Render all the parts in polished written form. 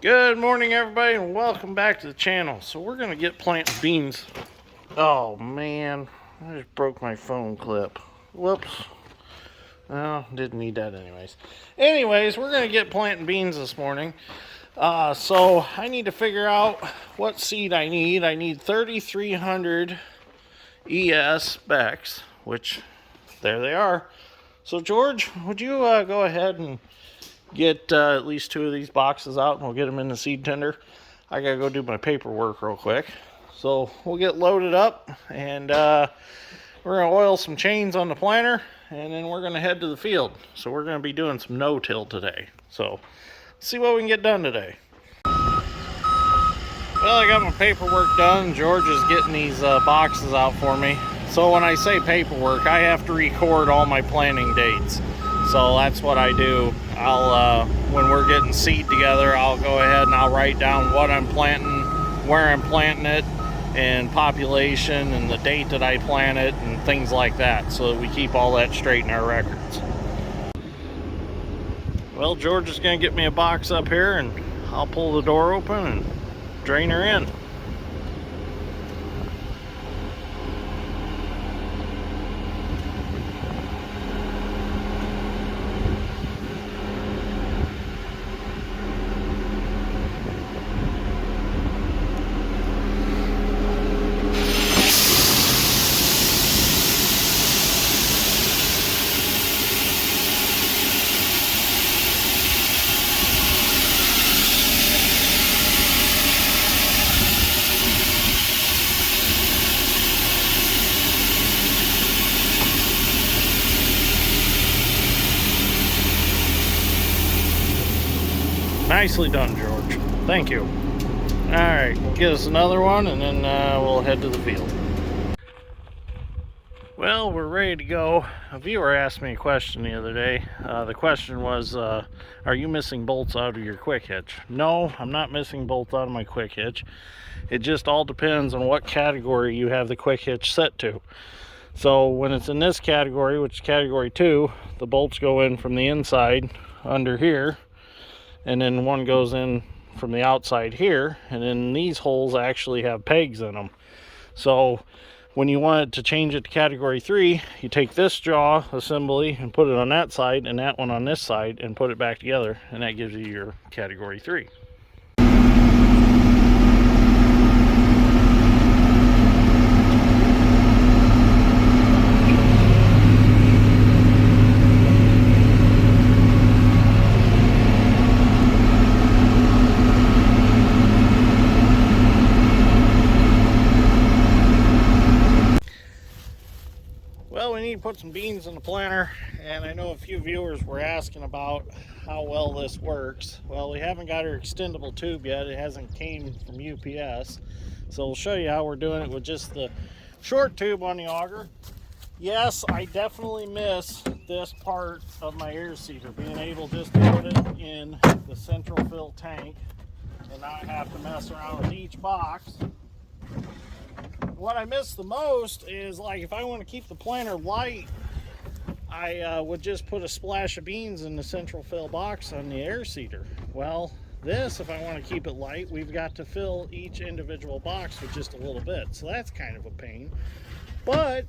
Good morning, everybody, and welcome back to the channel. So we're going to get planting beans. Oh, man. I just broke my phone clip. Whoops. Well, didn't need that anyways. Anyways, we're going to get planting beans this morning. So I need to figure out what seed I need. I need 3,300 ES Becks, which, there they are. So, George, would you go ahead and get at least 2 of these boxes out and we'll get them in the seed tender. I gotta go do my paperwork real quick. So we'll get loaded up and we're gonna oil some chains on the planter and then we're gonna head to the field. So we're gonna be doing some no-till today. So let's see what we can get done today. Well, I got my paperwork done. George is getting these boxes out for me. So when I say paperwork, I have to record all my planting dates. So that's what I do. When we're getting seed together, I'll go ahead and I'll write down what I'm planting, where I'm planting it, and population, and the date that I plant it, and things like that, so that we keep all that straight in our records. Well, George is going to get me a box up here, and I'll pull the door open and drain her in. Nicely done, George. Thank you. Alright, we'll get us another one and then we'll head to the field. Well, we're ready to go. A viewer asked me a question the other day. The question was, are you missing bolts out of your quick hitch? No, I'm not missing bolts out of my quick hitch. It just all depends on what category you have the quick hitch set to. So when it's in this category, which is category 2, the bolts go in from the inside under here, and then one goes in from the outside here, and then these holes actually have pegs in them. So when you want it to change it to category 3, you take this jaw assembly and put it on that side and that one on this side and put it back together, and that gives you your category 3. Well, we need to put some beans in the planter, and I know a few viewers were asking about how well this works. Well, we haven't got our extendable tube yet. It hasn't came from UPS. So we'll show you how we're doing it with just the short tube on the auger. Yes, I definitely miss this part of my air seeder, being able just to put it in the central fill tank and not have to mess around with each box. What I miss the most is, like, if I want to keep the planter light, I would just put a splash of beans in the central fill box on the air seeder. Well, this, if I want to keep it light, we've got to fill each individual box with just a little bit. So that's kind of a pain. But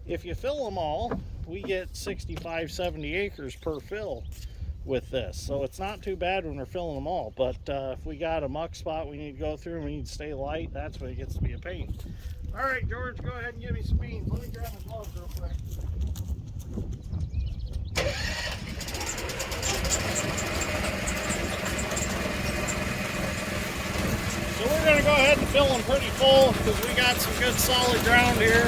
if you fill them all, we get 65, 70 acres per fill with this. So it's not too bad when we're filling them all. But if we got a muck spot we need to go through and we need to stay light, that's when it gets to be a pain. All right, George, go ahead and give me some beans. Let me grab my gloves real quick. So we're going to go ahead and fill them pretty full because we got some good solid ground here.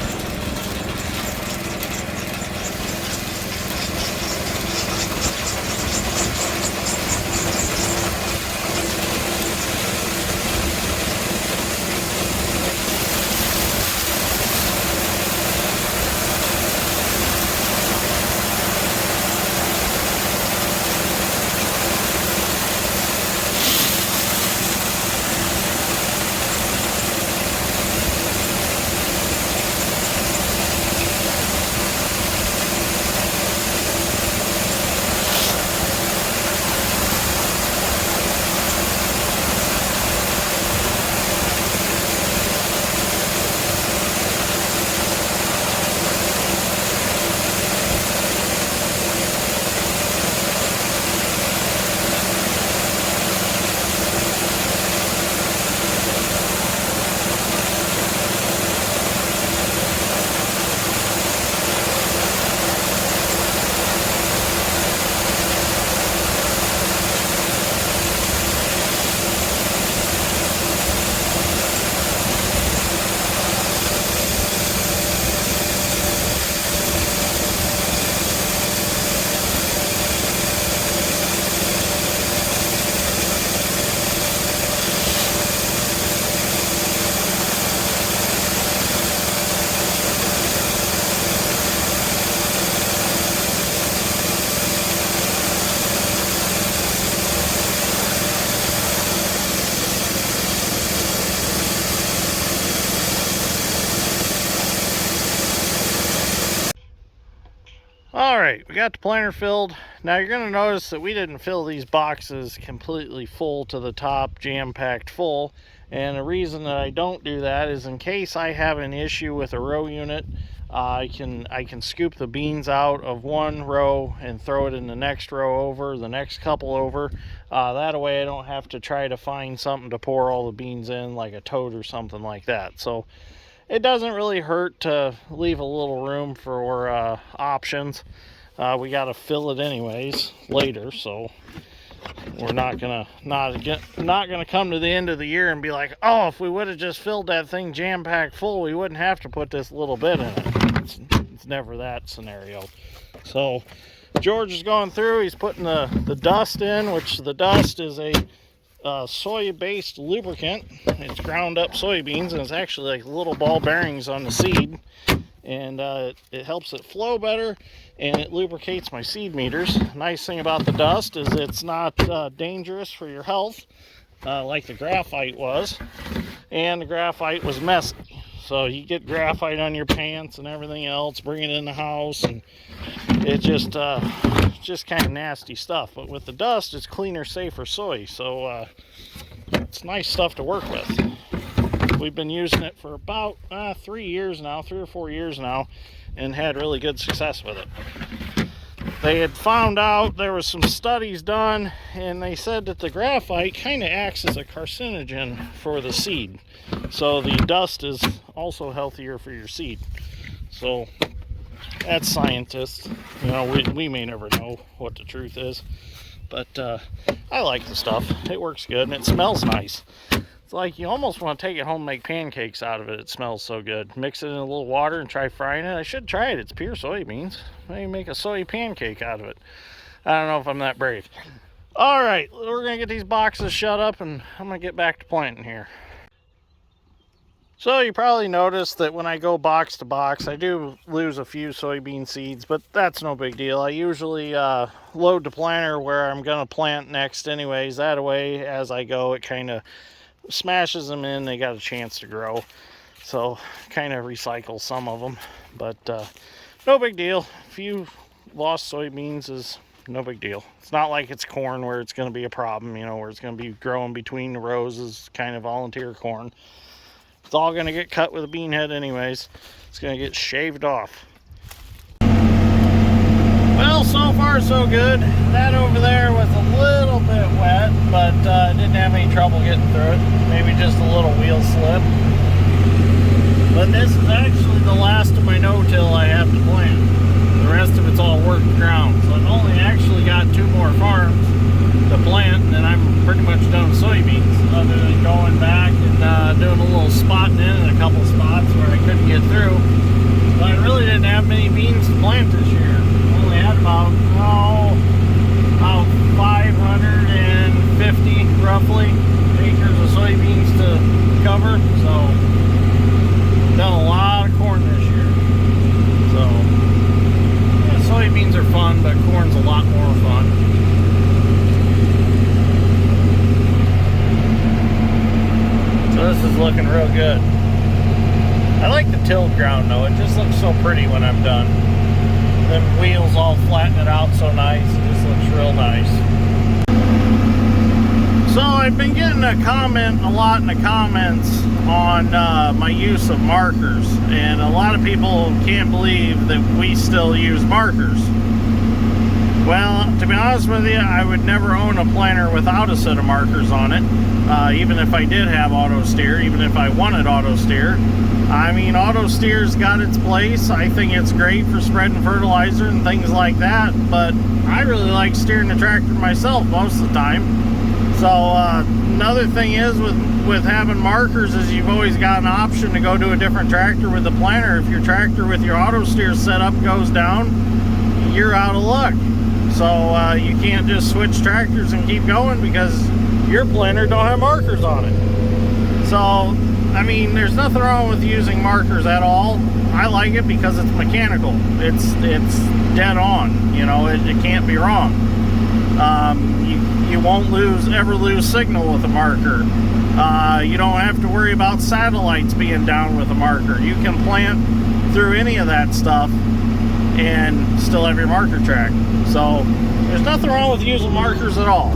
right, we got the planter filled. Now you're going to notice that we didn't fill these boxes completely full to the top, jam-packed full. And the reason that I don't do that is in case I have an issue with a row unit, I can scoop the beans out of one row and throw it in the next row over, the next couple over. That way I don't have to try to find something to pour all the beans in, like a tote or something like that. So it doesn't really hurt to leave a little room for options. We got to fill it anyways later, so we're not gonna come to the end of the year and be like, oh, if we would have just filled that thing jam-packed full, we wouldn't have to put this little bit in it. It's never that scenario. So George is going through, he's putting the dust in, which the dust is a soy-based lubricant. It's ground up soybeans, and it's actually like little ball bearings on the seed, and it helps it flow better, and it lubricates my seed meters. Nice thing about the dust is it's not dangerous for your health like the graphite was, and the graphite was messy. So you get graphite on your pants and everything else, bring it in the house, and it just kind of nasty stuff. But with the dust, it's cleaner, safer soy. So it's nice stuff to work with. We've been using it for about 3 or 4 years now, and had really good success with it. They had found out, there was some studies done, and they said that the graphite kind of acts as a carcinogen for the seed. So the dust is also healthier for your seed. So that's scientists. You know, we may never know what the truth is, but I like the stuff. It works good, and it smells nice. It's like you almost want to take it home and make pancakes out of it. It smells so good. Mix it in a little water and try frying it. I should try it. It's pure soybeans. Maybe make a soy pancake out of it. I don't know if I'm that brave. All right, we're going to get these boxes shut up, and I'm going to get back to planting here. So you probably noticed that when I go box to box, I do lose a few soybean seeds, but that's no big deal. I usually load the planter where I'm going to plant next anyways. That way, as I go, it kind of smashes them in. They got a chance to grow. So kind of recycle some of them, but no big deal. A few lost soybeans is no big deal. It's not like it's corn where it's going to be a problem, you know, where it's going to be growing between the rows is kind of volunteer corn. It's all going to get cut with a bean head anyways. It's going to get shaved off. Well, so far so good. That over there was a little bit wet, but didn't have any trouble getting through it. Maybe just a little wheel slip. But this is actually the last of my no-till I have to plant. The rest of it's all worked ground. So I've only actually got 2 more farms to plant, and then I'm pretty much done with soybeans, other than going back and doing a little spotting in a couple spots where I couldn't get through. But I really didn't have many beans to plant this year. Only had about 550 roughly acres of soybeans to cover. So done a lot of corn this year. So yeah, soybeans are fun, but corn's a lot more fun. So this is looking real good. I like the tilled ground though. It just looks so pretty when I'm done. Them wheels all flatten it out so nice. It just looks real nice. So I've been getting a lot in the comments on my use of markers, and a lot of people can't believe that we still use markers. Well, to be honest with you, I would never own a planter without a set of markers on it, even if I did have auto steer, even if I wanted auto steer. I mean, auto steer's got its place. I think it's great for spreading fertilizer and things like that, but I really like steering the tractor myself most of the time. So another thing is with having markers is you've always got an option to go to a different tractor with the planter. If your tractor with your auto steer setup goes down, you're out of luck. So you can't just switch tractors and keep going because your planter don't have markers on it. So I mean, there's nothing wrong with using markers at all. I like it because it's mechanical. It's dead on. You know, it can't be wrong. You won't ever lose signal with a marker. You don't have to worry about satellites being down with a marker. You can plant through any of that stuff and still have your marker track. So there's nothing wrong with using markers at all.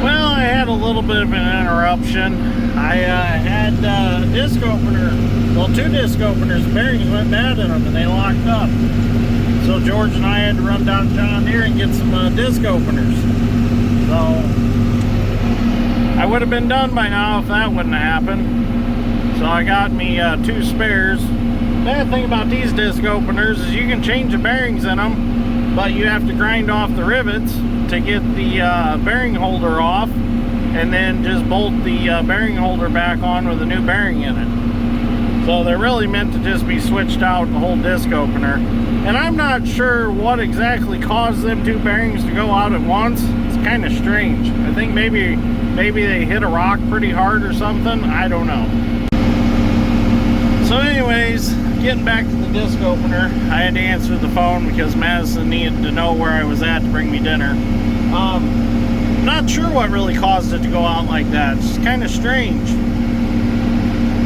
Well, I had a little bit of an interruption. I had a disc opener, well, 2 disc openers, the bearings went bad in them and they locked up. So George and I had to run down to John Deere and get some disc openers. So I would have been done by now if that wouldn't have happened. So I got me 2 spares. Bad thing about these disc openers is you can change the bearings in them, but you have to grind off the rivets to get the bearing holder off, and then just bolt the bearing holder back on with a new bearing in it. So they're really meant to just be switched out, the whole disc opener. And I'm not sure what exactly caused them 2 bearings to go out at once. It's kind of strange. I think maybe they hit a rock pretty hard or something. I don't know. So anyways, getting back to the disc opener, I had to answer the phone because Madison needed to know where I was at to bring me dinner. Not sure what really caused it to go out like that. It's kind of strange.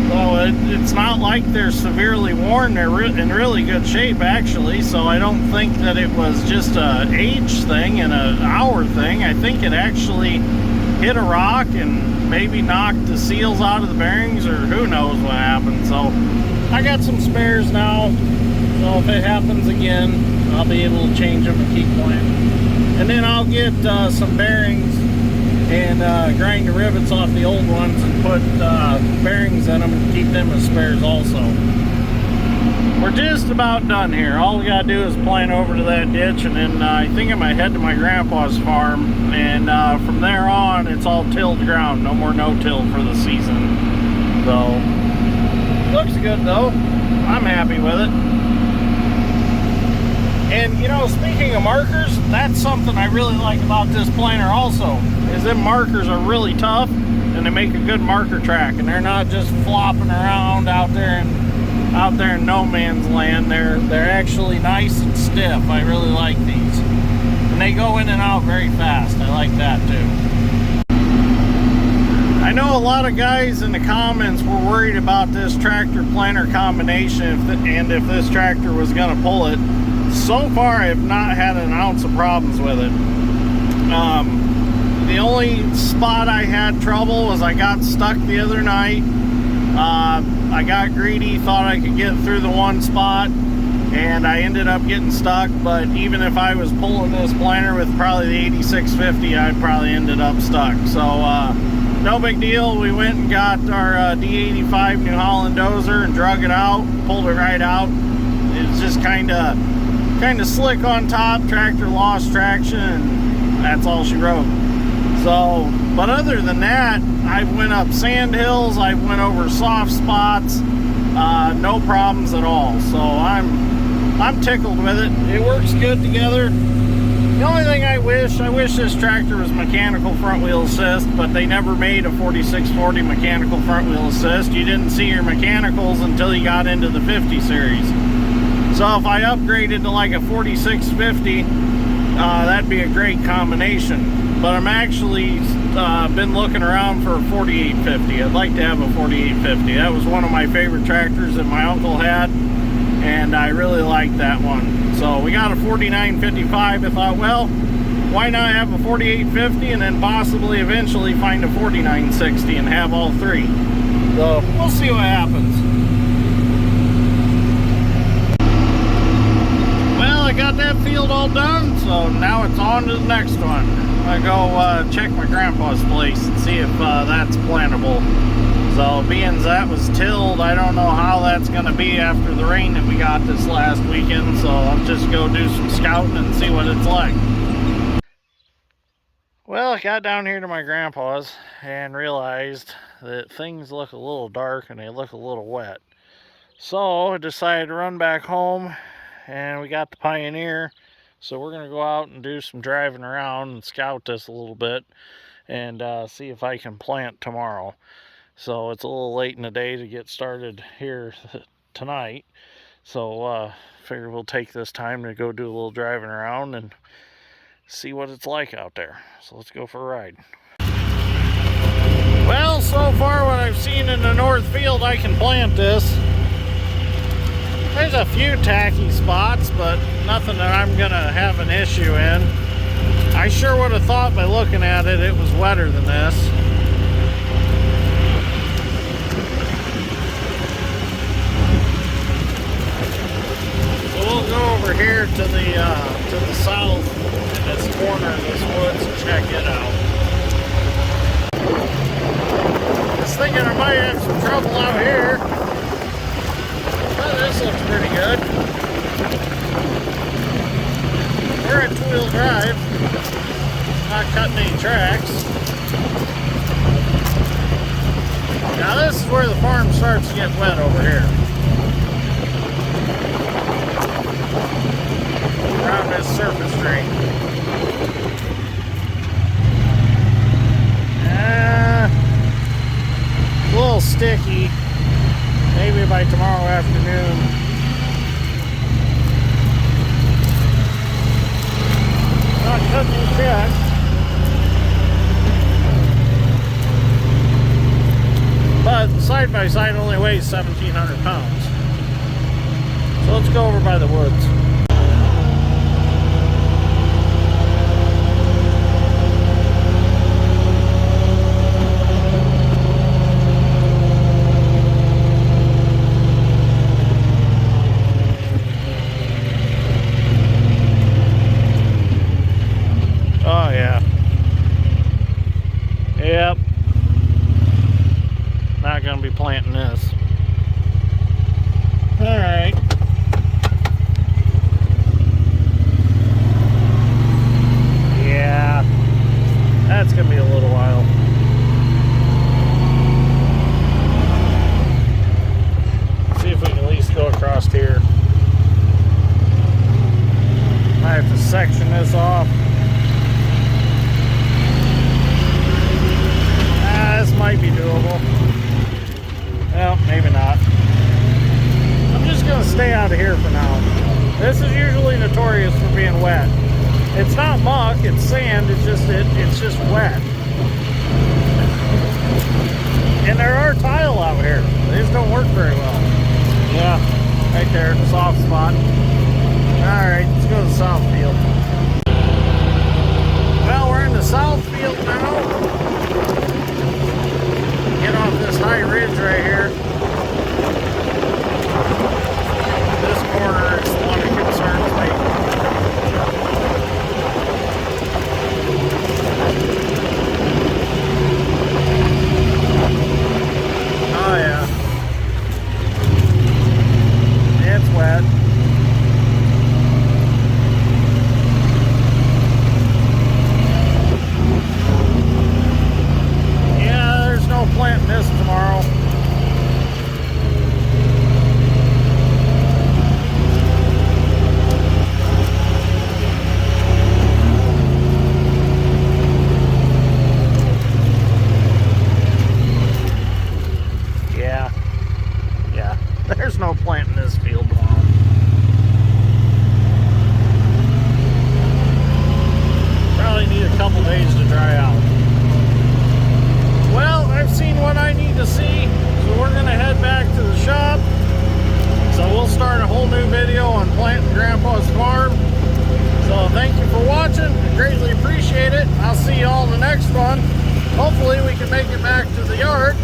So it's not like they're severely worn. They're in really good shape, actually. So I don't think that it was just a age thing and an hour thing. I think it actually hit a rock and maybe knocked the seals out of the bearings, or who knows what happened. So I got some spares now. So if it happens again, I'll be able to change them and keep playing. And then I'll get some bearings and grind the rivets off the old ones and put bearings in them and keep them as spares also. We're just about done here. All we gotta do is plant over to that ditch, and then I think I'm gonna head to my grandpa's farm, and from there on it's all tilled ground. No more no-till for the season. So looks good though. I'm happy with it. And you know, speaking of markers, that's something I really like about this planter also, is them markers are really tough and they make a good marker track, and they're not just flopping around out there in no man's land. They're actually nice and stiff. I really like these. And they go in and out very fast. I like that too. I know a lot of guys in the comments were worried about this tractor planter combination and if this tractor was gonna pull it. So far, I have not had an ounce of problems with it. The only spot I had trouble was I got stuck the other night. I got greedy, thought I could get through the one spot, and I ended up getting stuck. But even if I was pulling this planter with probably the 8650, I'd probably ended up stuck. So no big deal. We went and got our D85 New Holland dozer and drug it out, pulled it right out. It was just kind of slick on top. Tractor lost traction, and that's all she wrote. So, but other than that, I went up sand hills, I went over soft spots, no problems at all. So I'm tickled with it. It works good together. The only thing I wish this tractor was mechanical front wheel assist, but they never made a 4640 mechanical front wheel assist. You didn't see your mechanicals until you got into the 50 series. So if I upgraded to like a 4650, that'd be a great combination. But I'm actually been looking around for a 4850. I'd like to have a 4850. That was one of my favorite tractors that my uncle had, and I really liked that one. So we got a 4955. I thought, well, why not have a 4850 and then possibly eventually find a 4960 and have all three. So we'll see what happens. I got that field all done, so now it's on to the next one. I go check my grandpa's place and see if that's plantable. So being that was tilled, I don't know how that's going to be after the rain that we got this last weekend, so I'll just go do some scouting and see what it's like. Well, I got down here to my grandpa's and realized that things look a little dark and they look a little wet. So I decided to run back home, and we got the Pioneer, so we're gonna go out and do some driving around and scout this a little bit and see if I can plant tomorrow. So it's a little late in the day to get started here tonight, so figure we'll take this time to go do a little driving around and see what it's like out there. So let's go for a ride. Well, so far what I've seen in the north field, I can plant this. There's a few tacky spots, but nothing that I'm gonna have an issue in. I sure would have thought by looking at it, it was wetter than this. So we'll go over here to the south in this corner of this woods and check it out. I was thinking I might have some trouble out here. But this looks pretty good. We're at two-wheel drive. Not cutting any tracks. Now this is where the farm starts to get wet over here. Around this surface drain. A little sticky. Maybe by tomorrow afternoon. Not cutting it yet. But side by side only weighs 1,700 pounds. So let's go over by the woods. Oh yeah. Yep. Not gonna be planting this. Alright. Yeah. That's gonna be a little while. See if we can at least go across here. Might have to section this off. This might be doable. Well, maybe not. I'm just gonna stay out of here for now. This is usually notorious for being wet. It's not muck, it's sand, it's just wet. And there are tile out here. They just don't work very well. Yeah, right there, soft spot. Alright, let's go to the south field. Well, we're in the south field now. Get off this high ridge right here. This corner is the one that concerns me. Oh yeah. It's wet. Planting this tomorrow. Yeah, there's no planting this field tomorrow. Probably need a couple days to dry out. Well, I've seen what I need to see, so we're going to head back to the shop. So we'll start a whole new video on planting Grandpa's farm. So thank you for watching. I greatly appreciate it. I'll see you all in the next one. Hopefully we can make it back to the yard.